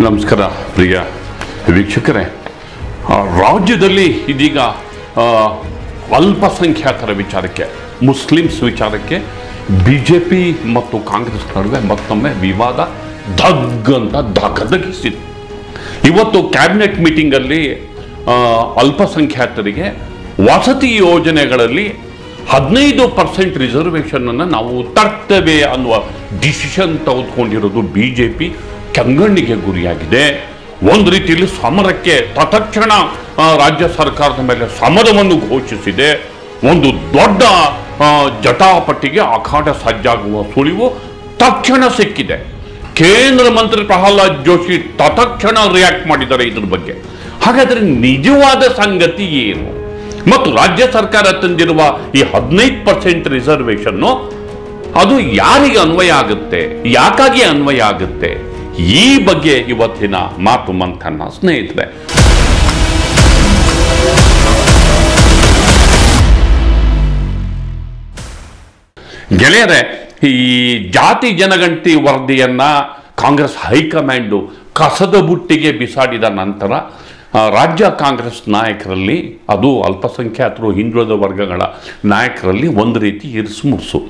ನಮಸ್ಕಾರ ಪ್ರಿಯ ವೀಕ್ಷಕರೇ, ರಾಜ್ಯದಲ್ಲಿ ಇದೀಗ ಅಲ್ಪಸಂಖ್ಯಾತರ ವಿಚಾರಕ್ಕೆ, ಮುಸ್ಲಿಮ್ಸ್ ವಿಚಾರಕ್ಕೆ ಬಿಜೆಪಿ ಮತ್ತು ಕಾಂಗ್ರೆಸ್ ನಡುವೆ ಮತ್ತೊಮ್ಮೆ ವಿವಾದ ಅಂತ ಧಗಧಗಿಸಿದೆ. ಇವತ್ತು ಕ್ಯಾಬಿನೆಟ್ ಮೀಟಿಂಗಲ್ಲಿ ಅಲ್ಪಸಂಖ್ಯಾತರಿಗೆ ವಸತಿ ಯೋಜನೆಗಳಲ್ಲಿ 15% ರಿಸರ್ವೇಷನ್ ನಾವು ತರ್ತೇವೆ ಅನ್ನುವ ಡಿಸಿಷನ್ ತೆಗೆದುಕೊಂಡಿರೋದು ಬಿಜೆಪಿ ಕೆಂಗಣ್ಣಿಗೆ ಗುರಿಯಾಗಿದೆ. ಒಂದು ರೀತಿಯಲ್ಲಿ ಸಮರಕ್ಕೆ ತತ್ಕ್ಷಣ ರಾಜ್ಯ ಸರ್ಕಾರದ ಮೇಲೆ ಸಮರವನ್ನು ಘೋಷಿಸಿದೆ. ಒಂದು ದೊಡ್ಡ ಜಟಾಪಟಿಗೆ ಅಖಾಡ ಸಜ್ಜಾಗುವ ಸುಳಿವು ತಕ್ಷಣ ಸಿಕ್ಕಿದೆ. ಕೇಂದ್ರ ಮಂತ್ರಿ ಪ್ರಹ್ಲಾದ್ ಜೋಶಿ ತತ್ಕ್ಷಣ ರಿಯಾಕ್ಟ್ ಮಾಡಿದ್ದಾರೆ ಇದ್ರ ಬಗ್ಗೆ. ಹಾಗಾದ್ರೆ ನಿಜವಾದ ಸಂಗತಿ ಏನು ಮತ್ತು ರಾಜ್ಯ ಸರ್ಕಾರ ತಂದಿರುವ ಈ 15% ರಿಸರ್ವೇಷನ್ನು ಅದು ಯಾರಿಗೆ ಅನ್ವಯ ಆಗುತ್ತೆ, ಯಾಕಾಗಿ ಅನ್ವಯ ಆಗುತ್ತೆ, ಈ ಬಗ್ಗೆ ಇವತ್ತಿನ ಮಾತು ಮಂಥನ ಸ್ನೇಹಿತರೆ. ಗೆಳೆಯರೆ, ಈ ಜಾತಿ ಜನಗಣತಿ ವರದಿಯನ್ನ ಕಾಂಗ್ರೆಸ್ ಹೈಕಮಾಂಡು ಕಸದ ಬುಟ್ಟಿಗೆ ಬಿಸಾಡಿದ ನಂತರ ರಾಜ್ಯ ಕಾಂಗ್ರೆಸ್ ನಾಯಕರಲ್ಲಿ, ಅದು ಅಲ್ಪಸಂಖ್ಯಾತರು ಹಿಂದುಳಿದ ವರ್ಗಗಳ ನಾಯಕರಲ್ಲಿ ಒಂದು ರೀತಿ ಇರಿಸುಮುರುಸು.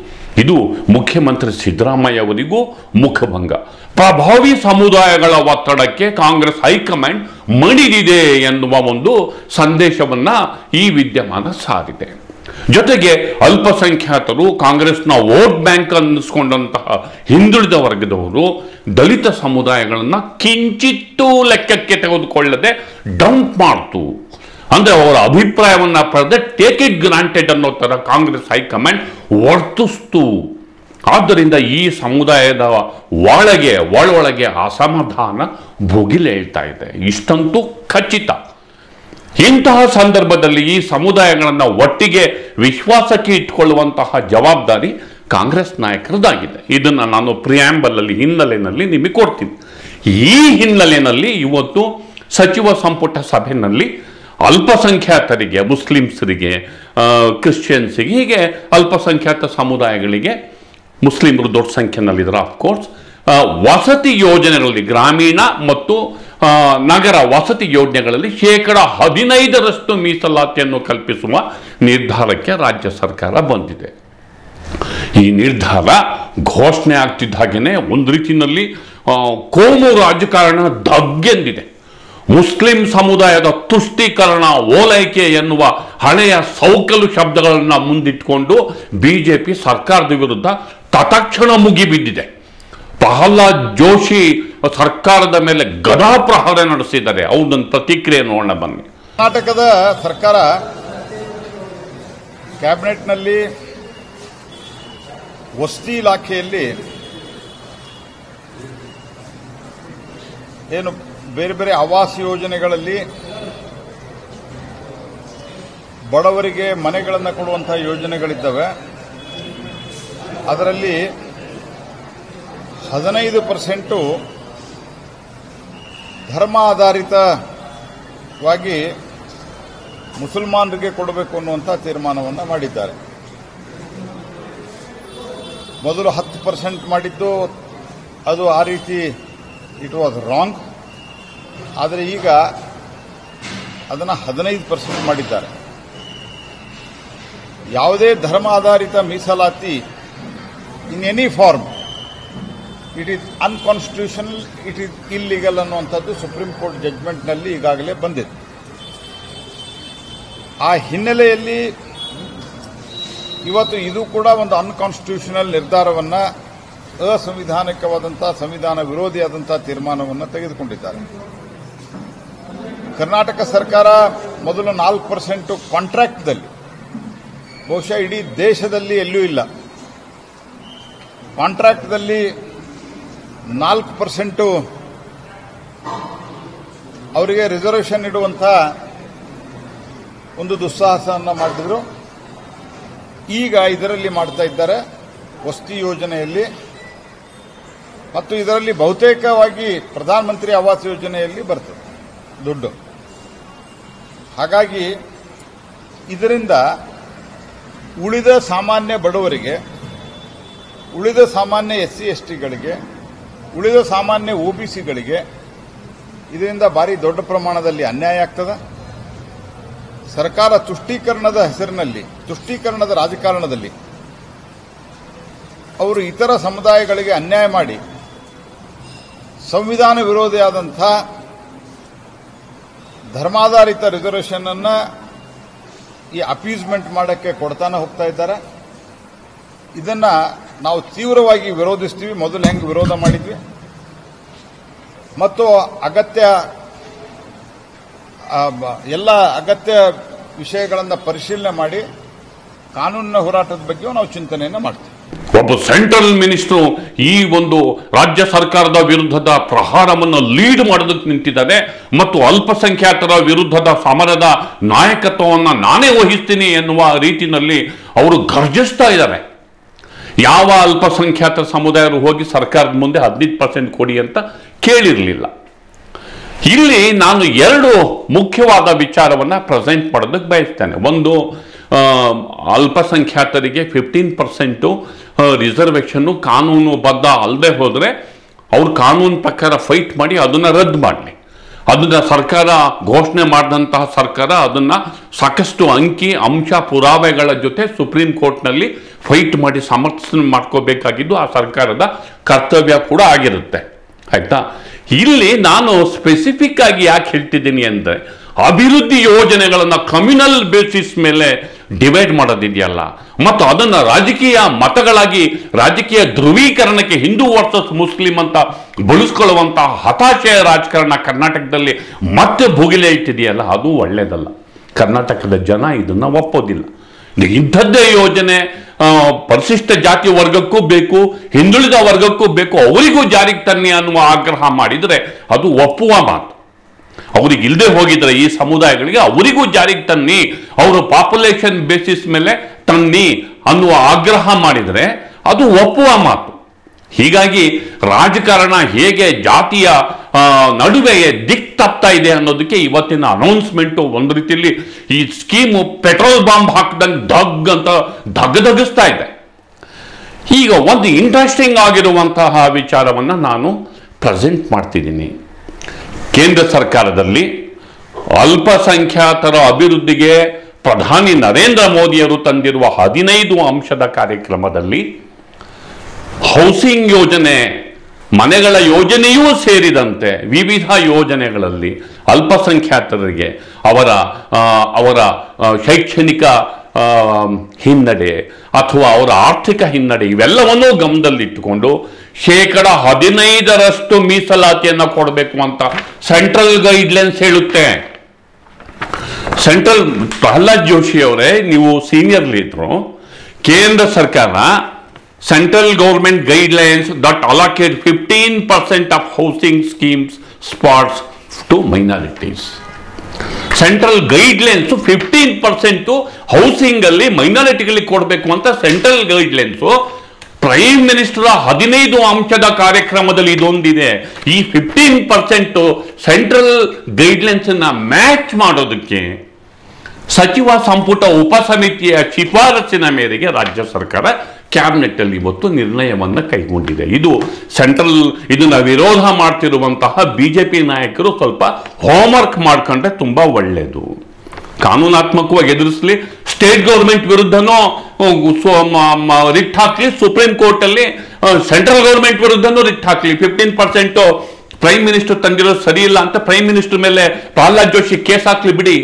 ಇದು ಮುಖ್ಯಮಂತ್ರಿ ಸಿದ್ದರಾಮಯ್ಯ ಅವರಿಗೂ ಮುಖಭಂಗ. ಪ್ರಭಾವಿ ಸಮುದಾಯಗಳ ಒತ್ತಡಕ್ಕೆ ಕಾಂಗ್ರೆಸ್ ಹೈಕಮಾಂಡ್ ಮಣಿದಿದೆ ಎನ್ನುವ ಒಂದು ಸಂದೇಶವನ್ನ ಈ ವಿದ್ಯಮಾನ ಸಾರಿದೆ. ಜೊತೆಗೆ ಅಲ್ಪಸಂಖ್ಯಾತರು ಕಾಂಗ್ರೆಸ್ನ ವೋಟ್ ಬ್ಯಾಂಕ್ ಅನ್ನಿಸ್ಕೊಂಡಂತಹ ಹಿಂದುಳಿದ ವರ್ಗದವರು ದಲಿತ ಸಮುದಾಯಗಳನ್ನು ಕಿಂಚಿತ್ತೂ ಲೆಕ್ಕಕ್ಕೆ ತೆಗೆದುಕೊಳ್ಳದೆ ಡಂಪ್ ಮಾಡ್ತು. ಅಂದ್ರೆ ಅವರ ಅಭಿಪ್ರಾಯವನ್ನ ಪಡೆದ ಟೇಕ್ ಇಟ್ ಗ್ರಾಂಟೆಡ್ ಅನ್ನೋ ತರ ಕಾಂಗ್ರೆಸ್ ಹೈಕಮಾಂಡ್ ವರ್ತಿಸ್ತು. ಆದ್ದರಿಂದ ಈ ಸಮುದಾಯದ ಒಳಗೆ ಅಸಮಾಧಾನ ಭುಗಿಲೇಳ್ತಾ ಇದೆ. ಇಷ್ಟಂತೂ ಖಚಿತ. ಇಂತಹ ಸಂದರ್ಭದಲ್ಲಿ ಈ ಸಮುದಾಯಗಳನ್ನು ಒಟ್ಟಿಗೆ ವಿಶ್ವಾಸಕ್ಕೆ ಇಟ್ಕೊಳ್ಳುವಂತಹ ಜವಾಬ್ದಾರಿ ಕಾಂಗ್ರೆಸ್ ನಾಯಕರದಾಗಿದೆ. ಇದನ್ನು ನಾನು ಪ್ರಿಯಾಂಬಲ್ ಅಲ್ಲಿ ಹಿನ್ನೆಲೆಯಲ್ಲಿ ನಿಮಗೆ ಕೊಡ್ತೀನಿ. ಈ ಹಿನ್ನೆಲೆಯಲ್ಲಿ ಇವತ್ತು ಸಚಿವ ಸಂಪುಟ ಸಭೆಯಲ್ಲಿ ಅಲ್ಪಸಂಖ್ಯಾತರಿಗೆ, ಮುಸ್ಲಿಮ್ಸರಿಗೆ, ಕ್ರಿಶ್ಚಿಯನ್ಸಿಗೆ, ಹೀಗೆ ಅಲ್ಪಸಂಖ್ಯಾತ ಸಮುದಾಯಗಳಿಗೆ, ಮುಸ್ಲಿಮರು ದೊಡ್ಡ ಸಂಖ್ಯೆಯಲ್ಲಿದ್ದಾರೆ ಅಫ್ಕೋರ್ಸ್, ವಸತಿ ಯೋಜನೆಗಳಲ್ಲಿ, ಗ್ರಾಮೀಣ ಮತ್ತು ನಗರ ವಸತಿ ಯೋಜನೆಗಳಲ್ಲಿ 15% ಮೀಸಲಾತಿಯನ್ನು ಕಲ್ಪಿಸುವ ನಿರ್ಧಾರಕ್ಕೆ ರಾಜ್ಯ ಸರ್ಕಾರ ಬಂದಿದೆ. ಈ ನಿರ್ಧಾರ ಘೋಷಣೆ ಆಗ್ತಿದ್ದ ಹಾಗೆಯೇ ಒಂದು ರೀತಿಯಲ್ಲಿ ಕೋಮು ರಾಜಕಾರಣ ದಗ್ಗೆಂದಿದೆ. ಮುಸ್ಲಿಂ ಸಮುದಾಯದ ತುಷ್ಟೀಕರಣ, ಓಲೈಕೆ ಎನ್ನುವ ಹಳೆಯ ಸೌಕಲು ಶಬ್ದಗಳನ್ನು ಮುಂದಿಟ್ಟುಕೊಂಡು ಬಿಜೆಪಿ ಸರ್ಕಾರದ ವಿರುದ್ಧ ತತ್ಕ್ಷಣ ಮುಗಿಬಿದ್ದಿದೆ. ಪ್ರಹ್ಲಾದ್ ಜೋಶಿ ಸರ್ಕಾರದ ಮೇಲೆ ಗದಾ ಪ್ರಹಾರ ನಡೆಸಿದ್ದಾರೆ. ಅವರೊಂದು ಪ್ರತಿಕ್ರಿಯೆ ನೋಡೋಣ ಬನ್ನಿ. ಕರ್ನಾಟಕದ ಸರ್ಕಾರ ಕ್ಯಾಬಿನೆಟ್ನಲ್ಲಿ ವಸತಿ ಇಲಾಖೆಯಲ್ಲಿ ಏನು ಬೇರೆ ಬೇರೆ ಆವಾಸ ಯೋಜನೆಗಳಲ್ಲಿ ಬಡವರಿಗೆ ಮನೆಗಳನ್ನು ಕೊಡುವಂತಹ ಯೋಜನೆಗಳಿದ್ದಾವೆ. ಅದರಲ್ಲಿ 15% ಧರ್ಮ ಆಧಾರಿತವಾಗಿ ಮುಸಲ್ಮಾನರಿಗೆ ಕೊಡಬೇಕು ಅನ್ನುವಂಥ ತೀರ್ಮಾನವನ್ನು ಮಾಡಿದ್ದಾರೆ. ಮೊದಲು 10% ಮಾಡಿದ್ದು ಅದು ಆ ರೀತಿ ಇಟ್ ವಾಸ್ ರಾಂಗ್. ಆದರೆ ಈಗ ಅದನ್ನು 15% ಮಾಡಿದ್ದಾರೆ. ಯಾವುದೇ ಧರ್ಮ ಆಧಾರಿತ ಮೀಸಲಾತಿ in any form it is unconstitutional, it is illegal ಅನ್ನುವಂಥದ್ದು ಸುಪ್ರೀಂ ಕೋರ್ಟ್ ಜಡ್ಜ್ಮೆಂಟ್ನಲ್ಲಿ ಈಗಾಗಲೇ ಬಂದಿದೆ. ಆ ಹಿನ್ನೆಲೆಯಲ್ಲಿ ಇವತ್ತು ಇದು ಕೂಡ ಒಂದು ಅನ್ಕಾನ್ಸ್ಟಿಟ್ಯೂಷನಲ್ ನಿರ್ಧಾರವನ್ನು, ಅಸಂವಿಧಾನಿಕವಾದಂಥ, ಸಂವಿಧಾನ ವಿರೋಧಿಯಾದಂಥ ತೀರ್ಮಾನವನ್ನು ತೆಗೆದುಕೊಂಡಿದ್ದಾರೆ. ಕರ್ನಾಟಕ ಸರ್ಕಾರ ಮೊದಲು 4% ಕಾಂಟ್ರಾಕ್ಟ್ದಲ್ಲಿ, ಬಹುಶಃ ಇಡೀ ದೇಶದಲ್ಲಿ ಎಲ್ಲೂ ಇಲ್ಲ, ಕಾಂಟ್ರಾಕ್ಟ್ದಲ್ಲಿ 4% ಅವರಿಗೆ ರಿಸರ್ವೇಷನ್ ಇಡುವಂಥ ಒಂದು ದುಸ್ಸಾಹಸವನ್ನು ಮಾಡಿದ್ರು. ಈಗ ಇದರಲ್ಲಿ ಮಾಡ್ತಾ ಇದ್ದಾರೆ, ವಸತಿ ಯೋಜನೆಯಲ್ಲಿ, ಮತ್ತು ಇದರಲ್ಲಿ ಬಹುತೇಕವಾಗಿ ಪ್ರಧಾನಮಂತ್ರಿ ಆವಾಸ್ ಯೋಜನೆಯಲ್ಲಿ ಬರ್ತದೆ ದುಡ್ಡು. ಹಾಗಾಗಿ ಇದರಿಂದ ಉಳಿದ ಸಾಮಾನ್ಯ ಬಡವರಿಗೆ, ಉಳಿದ ಸಾಮಾನ್ಯ SC STಗಳಿಗೆ, ಉಳಿದ ಸಾಮಾನ್ಯ OBCಗಳಿಗೆ ಇದರಿಂದ ಭಾರಿ ದೊಡ್ಡ ಪ್ರಮಾಣದಲ್ಲಿ ಅನ್ಯಾಯ ಆಗ್ತದೆ. ಸರ್ಕಾರ ತುಷ್ಟೀಕರಣದ ಹೆಸರಿನಲ್ಲಿ, ತುಷ್ಟೀಕರಣದ ರಾಜಕಾರಣದಲ್ಲಿ ಅವರು ಇತರ ಸಮುದಾಯಗಳಿಗೆ ಅನ್ಯಾಯ ಮಾಡಿ ಸಂವಿಧಾನ ವಿರೋಧಿಯಾದಂಥ ಧರ್ಮಾಧಾರಿತ ರಿಸರ್ವೇಷನ್ ಅನ್ನ ಈ ಅಪೀಸ್ಮೆಂಟ್ ಮಾಡಕ್ಕೆ ಕೊಡ್ತಾನೆ ಹೋಗ್ತಾ ಇದ್ದಾರೆ. ಇದನ್ನ ನಾವು ತೀವ್ರವಾಗಿ ವಿರೋಧಿಸ್ತೀವಿ. ಮೊದಲು ಹೆಂಗೆ ವಿರೋಧ ಮಾಡಿದ್ವಿ ಮತ್ತು ಎಲ್ಲ ಅಗತ್ಯ ವಿಷಯಗಳನ್ನು ಪರಿಶೀಲನೆ ಮಾಡಿ ಕಾನೂನಿನ ಹೋರಾಟದ ಬಗ್ಗೆ ನಾವು ಚಿಂತನೆಯನ್ನು ಮಾಡ್ತೀವಿ. ಒಬ್ಬ ಸೆಂಟ್ರಲ್ ಮಿನಿಸ್ಟರ್ ಈ ಒಂದು ರಾಜ್ಯ ಸರ್ಕಾರದ ವಿರುದ್ಧದ ಪ್ರಹಾರವನ್ನು ಲೀಡ್ ಮಾಡೋದಕ್ಕೆ ನಿಂತಿದ್ದಾರೆ ಮತ್ತು ಅಲ್ಪಸಂಖ್ಯಾತರ ವಿರುದ್ಧದ ಸಮರದ ನಾಯಕತ್ವವನ್ನು ನಾನೇ ವಹಿಸ್ತೀನಿ ಎನ್ನುವ ರೀತಿಯಲ್ಲಿ ಅವರು ಗರ್ಜಿಸ್ತಾ ಇದ್ದಾರೆ. ಯಾವ ಅಲ್ಪಸಂಖ್ಯಾತ ಸಮುದಾಯರು ಹೋಗಿ ಸರ್ಕಾರದ ಮುಂದೆ 15% ಕೊಡಿ ಅಂತ ಕೇಳಿರಲಿಲ್ಲ. ಇಲ್ಲಿ ನಾನು 2 ಮುಖ್ಯವಾದ ವಿಚಾರವನ್ನು ಪ್ರೆಸೆಂಟ್ ಮಾಡೋದಕ್ಕೆ ಬಯಸ್ತೇನೆ. ಒಂದು, ಅಲ್ಪಸಂಖ್ಯಾತರಿಗೆ 15% ರಿಸರ್ವೇಷನ್ನು ಕಾನೂನುಬದ್ಧ ಅಲ್ಲದೆ ಹೋದರೆ ಅವ್ರು ಕಾನೂನು ಪ್ರಕಾರ ಫೈಟ್ ಮಾಡಿ ಅದನ್ನು ರದ್ದು ಮಾಡಲಿ. ಅದನ್ನು ಸರ್ಕಾರ ಘೋಷಣೆ ಮಾಡಿದಂತಹ ಸರ್ಕಾರ ಅದನ್ನು ಸಾಕಷ್ಟು ಅಂಕಿ ಅಂಶ ಪುರಾವೆಗಳ ಜೊತೆ ಸುಪ್ರೀಂ ಕೋರ್ಟ್ನಲ್ಲಿ ಫೈಟ್ ಮಾಡಿ ಸಮರ್ಥನೆ ಮಾಡ್ಕೋಬೇಕಾಗಿದ್ದು ಆ ಸರ್ಕಾರದ ಕರ್ತವ್ಯ ಕೂಡ ಆಗಿರುತ್ತೆ. ಆಯ್ತಾ? ಇಲ್ಲಿ ನಾನು ಸ್ಪೆಸಿಫಿಕ್ ಆಗಿ ಯಾಕೆ ಹೇಳ್ತಿದ್ದೀನಿ ಅಂದರೆ, ಅಭಿವೃದ್ಧಿ ಯೋಜನೆಗಳನ್ನು ಕಮ್ಯುನಲ್ ಬೇಸಿಸ್ ಮೇಲೆ ಡಿವೈಡ್ ಮಾಡೋದಿದೆಯಲ್ಲ ಮತ್ತು ಅದನ್ನು ರಾಜಕೀಯ ಮತಗಳಾಗಿ ರಾಜಕೀಯ ಧ್ರುವೀಕರಣಕ್ಕೆ ಹಿಂದೂ ವರ್ಸಸ್ ಮುಸ್ಲಿಂ ಅಂತ ಬಳಸ್ಕೊಳ್ಳುವಂತಹ ಹತಾಶೆಯ ರಾಜಕಾರಣ ಕರ್ನಾಟಕದಲ್ಲಿ ಮತ್ತೆ ಭುಗಿಲೆ ಇಟ್ಟಿದೆಯಲ್ಲ, ಅದು ಒಳ್ಳೆಯದಲ್ಲ. ಕರ್ನಾಟಕದ ಜನ ಇದನ್ನು ಒಪ್ಪೋದಿಲ್ಲ. ಇಂಥದ್ದೇ ಯೋಜನೆ ಪರಿಶಿಷ್ಟ ಜಾತಿ ವರ್ಗಕ್ಕೂ ಬೇಕು, ಹಿಂದುಳಿದ ವರ್ಗಕ್ಕೂ ಬೇಕು, ಅವರಿಗೂ ಜಾರಿಗೆ ತನ್ನಿ ಅನ್ನುವ ಆಗ್ರಹ ಮಾಡಿದರೆ ಅದು ಒಪ್ಪುವ ಮಾತು. ಅವ್ರಿಗೆ ಇಲ್ಲದೆ ಹೋಗಿದ್ರೆ ಈ ಸಮುದಾಯಗಳಿಗೆ ಅವರಿಗೂ ಜಾರಿಗೆ ತನ್ನಿ, ಅವರು ಪಾಪ್ಯುಲೇಷನ್ ಬೇಸಿಸ್ ಮೇಲೆ ತನ್ನಿ ಅನ್ನುವ ಆಗ್ರಹ ಮಾಡಿದರೆ ಅದು ಒಪ್ಪುವ ಮಾತು. ಹೀಗಾಗಿ ರಾಜಕಾರಣ ಹೇಗೆ ಜಾತಿಯ ನಡುವೆ ದಿಕ್ ತಪ್ತಾ ಇದೆ ಅನ್ನೋದಕ್ಕೆ ಇವತ್ತಿನ ಅನೌನ್ಸ್ಮೆಂಟು ಒಂದು ರೀತಿಯಲ್ಲಿ ಈ ಸ್ಕೀಮು ಪೆಟ್ರೋಲ್ ಬಾಂಬ್ ಹಾಕಿದಂಗೆ ಧಗ್ ಅಂತ ಧಗಧಗಿಸ್ತಾ ಇದೆ. ಈಗ ಒಂದು ಇಂಟ್ರೆಸ್ಟಿಂಗ್ ಆಗಿರುವಂತಹ ವಿಚಾರವನ್ನು ನಾನು ಪ್ರೆಸೆಂಟ್ ಮಾಡ್ತಿದ್ದೀನಿ. ಕೇಂದ್ರ ಸರ್ಕಾರದಲ್ಲಿ ಅಲ್ಪಸಂಖ್ಯಾತರ ಅಭಿವೃದ್ಧಿಗೆ ಪ್ರಧಾನಿ ನರೇಂದ್ರ ಮೋದಿಯವರು ತಂದಿರುವ 15 ಅಂಶದ ಕಾರ್ಯಕ್ರಮದಲ್ಲಿ ಹೌಸಿಂಗ್ ಯೋಜನೆ, ಮನೆಗಳ ಯೋಜನೆಯೂ ಸೇರಿದಂತೆ ವಿವಿಧ ಯೋಜನೆಗಳಲ್ಲಿ ಅಲ್ಪಸಂಖ್ಯಾತರಿಗೆ ಅವರ ಶೈಕ್ಷಣಿಕ ಹಿನ್ನಡೆ ಅಥವಾ ಅವರ ಆರ್ಥಿಕ ಹಿನ್ನಡೆ ಇವೆಲ್ಲವನ್ನೂ ಗಮನದಲ್ಲಿಟ್ಟುಕೊಂಡು 15% ಮೀಸಲಾತಿಯನ್ನು ಕೊಡಬೇಕು ಅಂತ ಸೆಂಟ್ರಲ್ ಗೈಡ್ಲೈನ್ಸ್ ಹೇಳುತ್ತೆ. ಸೆಂಟ್ರಲ್ ಪ್ರಹ್ಲಾದ್ ಜೋಶಿ ಅವರೇ, ನೀವು ಸೀನಿಯರ್ ಲೀಡರು, ಕೇಂದ್ರ ಸರ್ಕಾರ Central government guidelines that allocate 15% of housing schemes spots to minorities. Central guidelines 15% housing ಅಲ್ಲಿ ಮೈನಾರಿಟಿಗಳಿಗೆ ಕೊಡಬೇಕು ಅಂತ ಸೆಂಟ್ರಲ್ ಗೈಡ್ಲೈನ್ಸು. ಪ್ರೈಮ್ ಮಿನಿಸ್ಟರ್ 15 ಅಂಶದ ಕಾರ್ಯಕ್ರಮದಲ್ಲಿ ಇದೊಂದಿದೆ. ಈ 15% ಸೆಂಟ್ರಲ್ ಗೈಡ್ಲೈನ್ಸ್ ಅನ್ನ ಮ್ಯಾಚ್ ಮಾಡೋದಕ್ಕೆ ಸಚಿವ ಸಂಪುಟ ಉಪಸಮಿತಿಯ ಶಿಫಾರಸಿನ ಮೇರೆಗೆ ರಾಜ್ಯ ಸರ್ಕಾರ ಕ್ಯಾಬಿನೆಟ್ ಅಲ್ಲಿ ಇವತ್ತು ನಿರ್ಣಯವನ್ನು ಕೈಗೊಂಡಿದೆ. ಇದನ್ನ ವಿರೋಧ ಮಾಡ್ತಿರುವಂತಹ ಬಿಜೆಪಿ ನಾಯಕರು ಸ್ವಲ್ಪ ಹೋಮ್ವರ್ಕ್ ಮಾಡ್ಕೊಂಡ್ರೆ ತುಂಬಾ ಒಳ್ಳೆಯದು. ಕಾನೂನಾತ್ಮಕವಾಗಿ ಎದುರಿಸಲಿ, ಸ್ಟೇಟ್ ಗೌರ್ಮೆಂಟ್ ವಿರುದ್ಧನೂ ರಿಟ್ ಹಾಕ್ಲಿ, ಸುಪ್ರೀಂ ಕೋರ್ಟ್ ಅಲ್ಲಿ ಸೆಂಟ್ರಲ್ ಗೌರ್ಮೆಂಟ್ ವಿರುದ್ಧನೂ ರಿಟ್ ಹಾಕ್ಲಿ. 15% ಪ್ರೈಮ್ ಮಿನಿಸ್ಟರ್ ತಂದಿರೋದು ಸರಿ ಇಲ್ಲ ಅಂತ ಪ್ರೈಮ್ ಮಿನಿಸ್ಟರ್ ಮೇಲೆ ಪ್ರಹ್ಲಾದ್ ಜೋಶಿ ಕೇಸ್ ಹಾಕ್ಲಿ ಬಿಡಿ,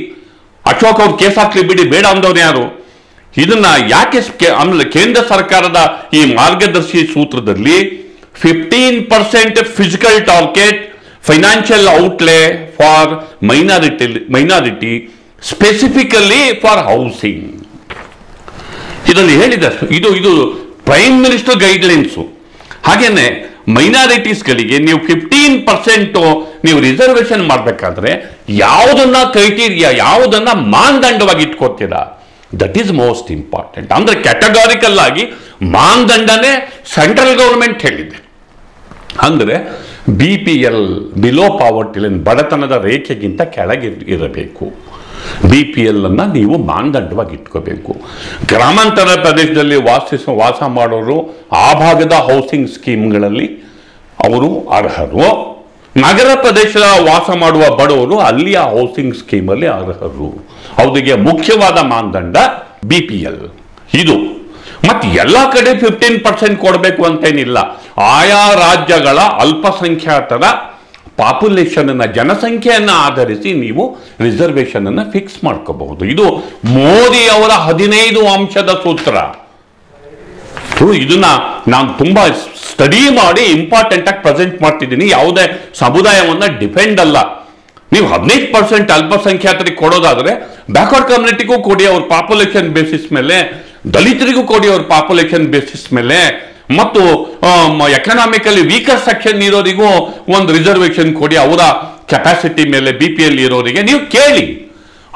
ಅಶೋಕ್ ಅವ್ರು ಕೇಸ್ ಹಾಕ್ಲಿ ಬಿಡಿ, ಬೇಡ ಅಂದವ್ರು ಯಾರು? ಇದನ್ನ ಯಾಕೆ ಆಮೇಲೆ ಕೇಂದ್ರ ಸರ್ಕಾರದ ಈ ಮಾರ್ಗದರ್ಶಿ ಸೂತ್ರದಲ್ಲಿ 15% physical target financial ಔಟ್ಲೇ for minority specifically for housing ಇದರಲ್ಲಿ ಹೇಳಿದೆ. ಇದು ಪ್ರೈಮ್ ಮಿನಿಸ್ಟರ್ ಗೈಡ್ಲೈನ್ಸು. ಹಾಗೇನೆ ಮೈನಾರಿಟೀಸ್ಗಳಿಗೆ ನೀವು 15% ನೀವು ರಿಸರ್ವೇಷನ್ ಮಾಡಬೇಕಾದ್ರೆ ಯಾವುದನ್ನ ಕ್ರೈಟೀರಿಯಾ, ಯಾವುದನ್ನ ಮಾನದಂಡವಾಗಿ ಇಟ್ಕೋತೀರಾ, ದಟ್ ಈಸ್ ಮೋಸ್ಟ್ ಇಂಪಾರ್ಟೆಂಟ್. ಅಂದ್ರೆ ಕ್ಯಾಟಗಾರಿಕಲ್ ಆಗಿ ಮಾನದಂಡನೇ ಸೆಂಟ್ರಲ್ ಗೌರ್ಮೆಂಟ್ ಹೇಳಿದೆ. ಅಂದ್ರೆ BPL ಬಿಲೋ ಪಾವರ್ಟಿ ಲೈನ್, ಬಡತನದ ರೇಖೆಗಿಂತ ಕೆಳಗೆ ಇರಬೇಕು. BPL ಅನ್ನ ನೀವು ಮಾನದಂಡವಾಗಿ ಇಟ್ಕೋಬೇಕು. ಗ್ರಾಮಾಂತರ ಪ್ರದೇಶದಲ್ಲಿ ವಾಸ ಮಾಡೋರು ಆ ಭಾಗದ ಹೌಸಿಂಗ್ ಸ್ಕೀಮ್ಗಳಲ್ಲಿ ಅವರು ಅರ್ಹರು. ನಗರ ಪ್ರದೇಶದ ವಾಸ ಮಾಡುವ ಬಡವರು ಅಲ್ಲಿಯ ಹೌಸಿಂಗ್ ಸ್ಕೀಮಲ್ಲಿ ಅರ್ಹರು. ಅವರಿಗೆ ಮುಖ್ಯವಾದ ಮಾನದಂಡ BPL. ಇದು ಮತ್ತೆ ಎಲ್ಲ ಕಡೆ 15% ಕೊಡಬೇಕು ಅಂತೇನಿಲ್ಲ. ಆಯಾ ರಾಜ್ಯಗಳ ಅಲ್ಪಸಂಖ್ಯಾತರ ಪಾಪ್ಯುಲೇಷನ್ ಜನಸಂಖ್ಯೆಯನ್ನು ಆಧರಿಸಿ ನೀವು ರಿಸರ್ವೇಶನ್ ಅನ್ನು ಫಿಕ್ಸ್ ಮಾಡ್ಕೋಬಹುದು. ಇದು ಮೋದಿ ಅವರ 15 ಅಂಶದ ಸೂತ್ರ. ಇದನ್ನ ನಾನು ತುಂಬಾ ಸ್ಟಡಿ ಮಾಡಿ ಇಂಪಾರ್ಟೆಂಟ್ ಆಗಿ ಪ್ರೆಸೆಂಟ್ ಮಾಡ್ತಿದ್ದೀನಿ. ಯಾವುದೇ ಸಮುದಾಯವನ್ನ ಡಿಪೆಂಡ್ ಅಲ್ಲ. ನೀವು 15% ಅಲ್ಪಸಂಖ್ಯಾತರಿಗೆ ಕೊಡೋದಾದ್ರೆ ಬ್ಯಾಕ್ವರ್ಡ್ ಕಮ್ಯುನಿಟಿಗೂ ಕೊಡಿ ಅವ್ರ ಪಾಪ್ಯುಲೇಷನ್ ಬೇಸಿಸ್ ಮೇಲೆ, ದಲಿತರಿಗೂ ಕೊಡಿ ಅವ್ರ ಪಾಪ್ಯುಲೇಷನ್ ಬೇಸಿಸ್ ಮೇಲೆ, ಮತ್ತು ಎಕನಾಮಿಕಲಿ ವೀಕರ್ ಸೆಕ್ಷನ್ ಇರೋರಿಗೂ ಒಂದು ರಿಸರ್ವೇಶನ್ ಕೊಡಿ ಅವರ ಕೆಪಾಸಿಟಿ ಮೇಲೆ. BPL ಇರೋರಿಗೆ ನೀವು ಕೇಳಿ.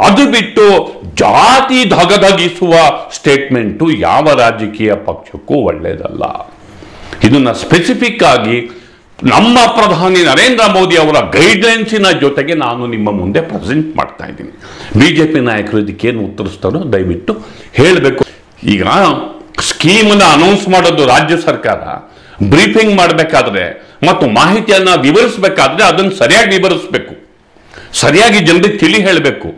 ಅದು ಬಿಟ್ಟು ಜಾತಿ ಧಗಧಗಿಸುವ ಸ್ಟೇಟ್ಮೆಂಟು ಯಾವ ರಾಜಕೀಯ ಪಕ್ಷಕ್ಕೂ ಒಳ್ಳೆಯದಲ್ಲ. ಇದನ್ನ ಸ್ಪೆಸಿಫಿಕ್ ಆಗಿ ನಮ್ಮ ಪ್ರಧಾನಿ ನರೇಂದ್ರ ಮೋದಿ ಅವರ ಗೈಡ್ಲೈನ್ಸಿನ ಜೊತೆಗೆ ನಾನು ನಿಮ್ಮ ಮುಂದೆ ಪ್ರೆಸೆಂಟ್ ಮಾಡ್ತಾ ಇದ್ದೀನಿ. BJP ನಾಯಕರು ಇದಕ್ಕೇನು ಉತ್ತರಿಸ್ತಾರೋ ದಯವಿಟ್ಟು ಹೇಳಬೇಕು. ಈಗ ಸ್ಕೀಮನ್ನ ಅನೌನ್ಸ್ ಮಾಡೋದು ರಾಜ್ಯ ಸರ್ಕಾರ, ಬ್ರೀಫಿಂಗ್ ಮಾಡಬೇಕಾದ್ರೆ ಮತ್ತು ಮಾಹಿತಿಯನ್ನ ವಿವರಿಸಬೇಕಾದ್ರೆ ಅದನ್ನು ಸರಿಯಾಗಿ ವಿವರಿಸಬೇಕು, ಸರಿಯಾಗಿ ಜನರಿಗೆ ತಿಳಿ ಹೇಳಬೇಕು.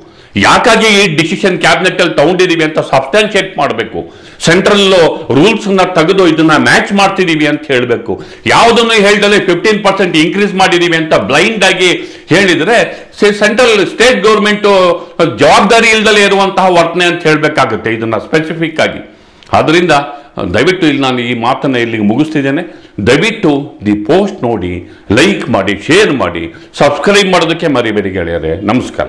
ಯಾಕಾಗಿ ಈ ಡಿಸಿಷನ್ ಕ್ಯಾಬಿನೆಟ್ ಅಲ್ಲಿ ತಗೊಂಡಿದೀವಿ ಅಂತ ಸಬ್ಸ್ಟಾನ್ಶಿಯೇಟ್ ಮಾಡಬೇಕು. ಸೆಂಟ್ರಲ್ ರೂಲ್ಸ್ ನ ತೆಗೆದು ಇದನ್ನ ಮ್ಯಾಚ್ ಮಾಡ್ತಿದೀವಿ ಅಂತ ಹೇಳಬೇಕು. ಯಾವುದನ್ನು ಹೇಳ್ದಲೆ 15% ಇನ್ಕ್ರೀಸ್ ಮಾಡಿದೀವಿ ಅಂತ ಬ್ಲೈಂಡ್ ಆಗಿ ಹೇಳಿದ್ರೆ ಸೆಂಟ್ರಲ್ ಸ್ಟೇಟ್ ಗೌರ್ಮೆಂಟ್ ಜವಾಬ್ದಾರಿ ಇಲ್ದಲೇ ಇರುವಂತಹ ವರ್ತನೆ ಅಂತ ಹೇಳಬೇಕಾಗುತ್ತೆ ಇದನ್ನ ಸ್ಪೆಸಿಫಿಕ್ ಆಗಿ. ಆದ್ರಿಂದ ದಯವಿಟ್ಟು ಇಲ್ಲಿ ನಾನು ಈ ಮಾತನ್ನ ಇಲ್ಲಿಗೆ ಮುಗಿಸ್ತಿದ್ದೇನೆ. ದಯವಿಟ್ಟು ದಿ ಪೋಸ್ಟ್ ನೋಡಿ, ಲೈಕ್ ಮಾಡಿ, ಶೇರ್ ಮಾಡಿ, ಸಬ್ಸ್ಕ್ರೈಬ್ ಮಾಡೋದಕ್ಕೆ ಮರಿಬೇಡಿ ಗೆಳೆಯರೇ. ನಮಸ್ಕಾರ.